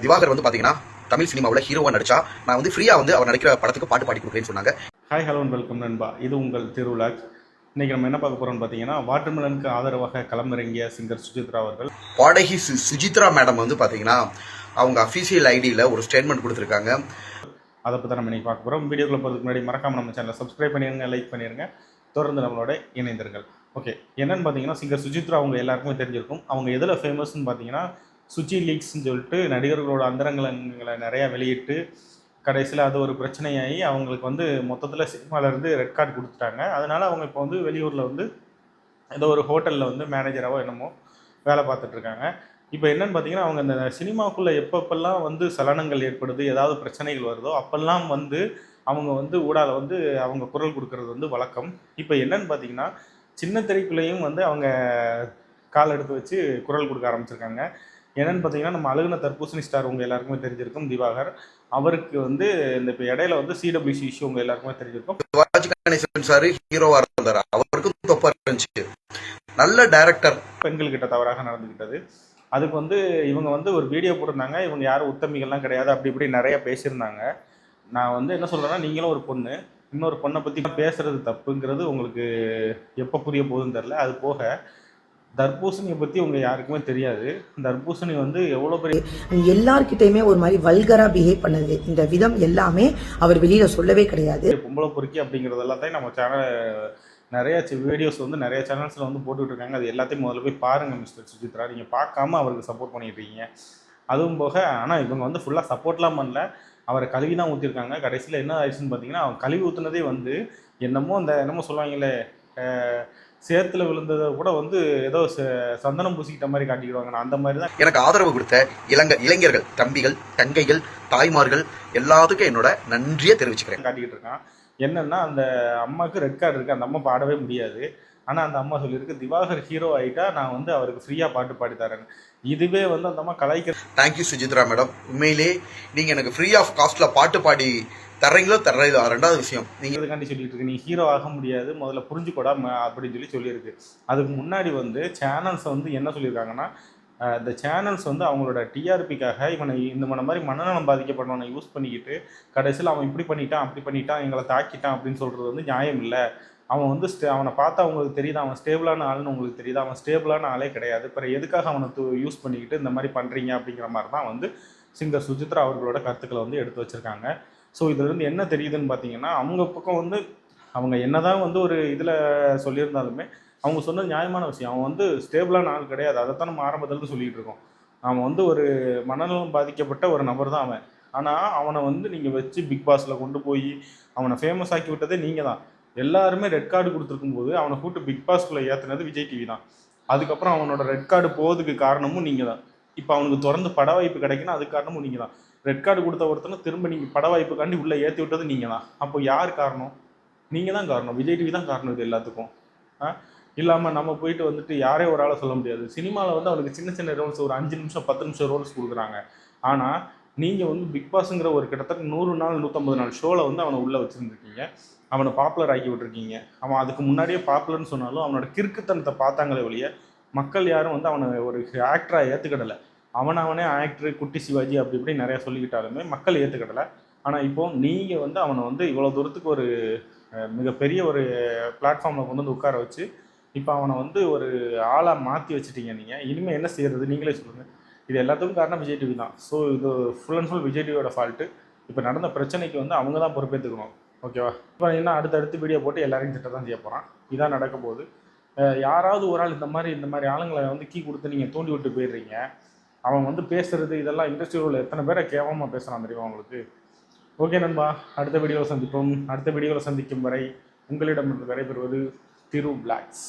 திவாகர் வந்து பாத்தீங்கன்னா தமிழ் சினிமாவில் ஹீரோவா நடிச்சா நான் வந்து ஃப்ரீயா வந்து அவர் நடிக்கிற படத்துக்கு பாட்டு பாடி கொடுக்குறேன்னு சொன்னாங்க. ஹாய் ஹலோ வெல்கம் நண்பா, இது உங்கள் திருவிழாக். இன்னைக்கு நம்ம என்ன பார்க்க போறோம்னு பார்த்தீங்கன்னா, வாட்டர்மெலனுக்கு ஆதரவாக களமிறங்கிய சிங்கர் சுஜித்ரா அவர்கள். பாடகி சுஜித்ரா மேடம் வந்து பாத்தீங்கன்னா அவங்க அஃபீஷியல் ஐடியில் ஒரு ஸ்டேட்மெண்ட் கொடுத்துருக்காங்க. அதை பற்றி நம்ம இன்னைக்கு பார்க்க போகிறோம். வீடியோக்குள்ள போகிறதுக்கு முன்னாடி மறக்காம நம்ம சேனலை சப்ஸ்கிரைப் பண்ணிடுங்க, லைக் பண்ணிடுங்க, தொடர்ந்து நம்மளோட இணைந்தர்கள். ஓகே, என்னன்னு பார்த்தீங்கன்னா, சிங்கர் சுஜித்ரா அவங்க எல்லாருக்குமே தெரிஞ்சிருக்கும். அவங்க எதில் ஃபேமஸ்ன்னு பார்த்தீங்கன்னா, சுச்சி லீக்ஸ்ன்னு சொல்லிட்டு நடிகர்களோட அந்தரங்களை நிறையா வெளியிட்டு கடைசியில் அது ஒரு பிரச்சனையாகி அவங்களுக்கு வந்து மொத்தத்தில் சினிமாவிலேருந்து ரெட் கார்டு கொடுத்துட்டாங்க. அதனால் அவங்க இப்போ வந்து வெளியூரில் வந்து ஏதோ ஒரு ஹோட்டலில் வந்து மேனேஜராகவோ என்னமோ வேலை பார்த்துட்ருக்காங்க. இப்போ என்னென்னு பார்த்தீங்கன்னா, அவங்க இந்த சினிமாவுக்குள்ளே எப்பப்பெல்லாம் வந்து சலனங்கள் ஏற்படுது, ஏதாவது பிரச்சனைகள் வருதோ அப்போல்லாம் வந்து அவங்க வந்து ஊடால வந்து அவங்க குரல் கொடுக்கறது வந்து வழக்கம். இப்போ என்னென்னு பார்த்தீங்கன்னா, சின்ன திரைக்குள்ளேயும் வந்து அவங்க கால் எடுத்து வச்சு குரல் கொடுக்க ஆரம்பிச்சிருக்காங்க. என்னென்னு பார்த்தீங்கன்னா, நம்ம அழுகுன தர்பூசணி ஸ்டார் உங்கள் எல்லாருக்குமே தெரிஞ்சிருக்கும் திவாகர். அவருக்கு வந்து இந்த இப்போ இடையில வந்து சிடபிள்யூசி இஷ்யூ உங்கள் எல்லாருக்குமே தெரிஞ்சிருக்கும். சிவாஜி கணேசன் சார் ஹீரோவா இருந்தார், அவருக்கும் தப்பா இருந்துச்சு. நல்ல டைரக்டர் பெண்கள்கிட்ட தவறாக நடந்துக்கிட்டது. அதுக்கு வந்து இவங்க வந்து ஒரு வீடியோ போட்டிருந்தாங்க. இவங்க யாரும் உத்தமிகள்லாம் கிடையாது, அப்படி இப்படி நிறைய பேசியிருந்தாங்க. நான் வந்து என்ன சொல்கிறேன்னா, நீங்களும் ஒரு பொண்ணு, இன்னொரு பொண்ணை பற்றி பேசுறது தப்புங்கிறது உங்களுக்கு எப்போ புரிய போகுதுன்னு தெரில. அது போக தர்பூசணியை பற்றி உங்கள் யாருக்குமே தெரியாது. தர்பூசணி வந்து எவ்வளோ பெரிய எல்லார்கிட்டையுமே ஒரு மாதிரி வல்கராக பிஹேவ் பண்ணது, இந்த விதம் எல்லாமே அவர் வெளியில் சொல்லவே கிடையாது. பொம்பளை பொறுக்கி அப்படிங்கிறது எல்லாத்தையும் நம்ம சேனல் நிறைய வீடியோஸ் வந்து நிறைய சேனல்ஸில் வந்து போட்டுக்கிட்டு இருக்காங்க. அது எல்லாத்தையும் முதல்ல போய் பாருங்கள் மிஸ்டர் சுஜித்ரா. நீங்கள் பார்க்காம அவருக்கு சப்போர்ட் பண்ணிட்டு இருக்கீங்க. அதுவும் போக ஆனால் இவங்க வந்து ஃபுல்லாக சப்போர்ட்லாம் பண்ணல, அவரை கழுவி தான் ஊற்றிருக்காங்க. கடைசியில் என்ன ஆயிடுச்சுன்னு பார்த்தீங்கன்னா, அவங்க கழுவி ஊற்றுனதே வந்து என்னமோ அந்த என்னமோ சொல்லுவாங்களே, சேத்துல விழுந்ததை கூட வந்து ஏதோ சந்தனம் பூசிக்கிட்ட மாதிரி காட்டிக்கிடுவாங்க. அந்த மாதிரி தான் எனக்கு ஆதரவு கொடுத்த இளைஞர்கள், தம்பிகள், தங்கைகள், தாய்மார்கள் எல்லாத்துக்கும் என்னோட நன்றியை தெரிவிச்சுக்கிறேன். காட்டிக்கிட்டு இருக்கான். என்னன்னா, அந்த அம்மாவுக்கு ரெட் கார்டு இருக்குது, அந்த அம்மா பாடவே முடியாது. ஆனால் அந்த அம்மா சொல்லியிருக்கு, திவாகர் ஹீரோ ஆகிட்டா நான் வந்து அவருக்கு ஃப்ரீயாக பாட்டு பாடி தரேன். இதுவே வந்து அந்த அம்மா கலாய்க்க. தேங்க்யூ சுஜித்ரா மேடம், உண்மையிலே நீங்கள் எனக்கு ஃப்ரீ ஆஃப் காஸ்ட்டில் பாட்டு பாடி தர்றீங்களோ தர்றீங்களோ. ரெண்டாவது விஷயம், நீங்கள் இதுக்காண்டி சொல்லிட்டு இருக்கு, நீ ஹீரோ ஆக முடியாது, முதல்ல புரிஞ்சுக்கூடா அப்படின்னு சொல்லியிருக்கு. அதுக்கு முன்னாடி வந்து சேனல்ஸை வந்து என்ன சொல்லியிருக்காங்கன்னா, இந்த சேனல்ஸ் வந்து அவங்களோட டிஆர்பிக்காக இவனை இந்த மாதிரி மனநலம் பாதிக்கப்பட்டவனை யூஸ் பண்ணிக்கிட்டு கடைசியில் அவன் இப்படி பண்ணிட்டான் அப்படி பண்ணிட்டான் எங்களை தாக்கிட்டான் அப்படின்னு சொல்கிறது வந்து நியாயம் இல்லை. அவன் வந்து அவனை பார்த்தா அவங்களுக்கு தெரியுது அவன் ஸ்டேபிளான ஆள்னு உங்களுக்கு தெரியுது. அவன் ஸ்டேபிளான ஆளே கிடையாது. அப்புறம் எதுக்காக அவனை யூஸ் பண்ணிக்கிட்டு இந்த மாதிரி பண்ணுறீங்க அப்படிங்கிற மாதிரி தான் வந்து சிங்கர் சுஜித்ரா அவர்களோட கருத்துக்களை வந்து எடுத்து வச்சுருக்காங்க. ஸோ இதுலேருந்து என்ன தெரியுதுன்னு பார்த்தீங்கன்னா, அவங்க பக்கம் வந்து அவங்க என்னதான் வந்து ஒரு இதில் சொல்லியிருந்தாலுமே அவங்க சொன்னது நியாயமான விஷயம். அவன் வந்து ஸ்டேபிளான ஆள் கிடையாது. அதைத்தான் நம்ம ஆரம்பத்துலேருந்து சொல்லிகிட்டு இருக்கோம். அவன் வந்து ஒரு மனநலம் பாதிக்கப்பட்ட ஒரு நபர் தான் அவன். ஆனால் அவனை வந்து நீங்கள் வச்சு பிக் பாஸில் கொண்டு போய் அவனை ஃபேமஸ் ஆக்கி விட்டதே நீங்கள் தான். எல்லாருமே ரெட் கார்டு கொடுத்துருக்கும் போது அவனை கூப்பிட்டு பிக் பாஸ்குள்ளே ஏற்றுனது விஜய் டிவி தான். அதுக்கப்புறம் அவனோட ரெட் கார்டு போகிறதுக்கு காரணமும் நீங்கள் தான். இப்போ அவனுக்கு தொடர்ந்து பட வாய்ப்பு கிடைக்குன்னா அதுக்கு காரணமும் நீங்கள் தான். ரெட் கார்டு கொடுத்த ஒருத்தனை திரும்ப நீங்கள் பட வாய்ப்புக்காண்டி உள்ளே ஏற்றி விட்டது நீங்கள் தான். அப்போ யார் காரணம்? நீங்கள் தான் காரணம். விஜய் டிவி தான் காரணம் இது எல்லாத்துக்கும். இல்லாமல் நம்ம போயிட்டு வந்துட்டு யாரே ஒரு ஆளை சொல்ல முடியாது. சினிமாவில் வந்து அவனுக்கு சின்ன சின்ன ரோல்ஸ் ஒரு 5 நிமிஷம் 10 நிமிஷம் ரோல்ஸ் கொடுக்குறாங்க. ஆனால் நீங்கள் வந்து பிக் பாஸுங்கிற ஒரு கிட்டத்தட்ட 100 நாள் 150 நாள் ஷோவில் வந்து அவனை உள்ளே வச்சுருந்துருக்கீங்க. அவனை பாப்புலர் ஆக்கி விட்டுருக்கீங்க. அவன் அதுக்கு முன்னாடியே பாப்புலர்னு சொன்னாலும் அவனோட கிறுக்குத்தனத்தை பார்த்தாங்களே ஒழிய மக்கள் யாரும் வந்து அவனை ஒரு ஆக்டராக ஏற்றுக்கிடலை. அவனே ஆக்டரு, குட்டி சிவாஜி அப்படி இப்படி நிறையா சொல்லிக்கிட்டாலுமே மக்கள் ஏற்றுக்கிடலை. ஆனால் இப்போது நீங்கள் வந்து அவனை வந்து இவ்வளோ தூரத்துக்கு ஒரு மிகப்பெரிய ஒரு பிளாட்ஃபார்மில் கொண்டு வந்து உட்கார வச்சு இப்போ அவனை வந்து ஒரு ஆளாக மாற்றி வச்சுட்டீங்க. நீங்கள் இனிமேல் என்ன செய்கிறது நீங்களே சொல்லுங்கள். இது எல்லாத்துக்கும் காரணம் விஜய் டிவி தான். ஸோ இது ஃபுல் அண்ட் ஃபுல் விஜய் டிவியோட ஃபால்ட்டு. இப்போ நடந்த பிரச்சனைக்கு வந்து அவங்க தான் பொறுப்பேற்றுக்கணும். ஓகேவா? இப்போ என்ன அடுத்தடுத்து வீடியோ போட்டு எல்லாரையும் திட்ட தான் செய்ய போகிறான். இதான் நடக்க போகுது. யாராவது ஒரு ஆள் இந்த மாதிரி ஆளுங்களை வந்து கீ கொடுத்து நீங்கள் தூண்டி விட்டு போயிடுறீங்க. அவன் வந்து பேசுகிறது இதெல்லாம் இண்டஸ்ட்ரியில் எத்தனை பேரை கேவலமாக பேசுகிறான் தெரியுமா உங்களுக்கு? ஓகே நண்பா, அடுத்த வீடியோவில் சந்திப்போம். அடுத்த வீடியோவில் சந்திக்கும் வரை உங்களிடமிருந்து விடைபெறுவது திரு பிளாக்ஸ்.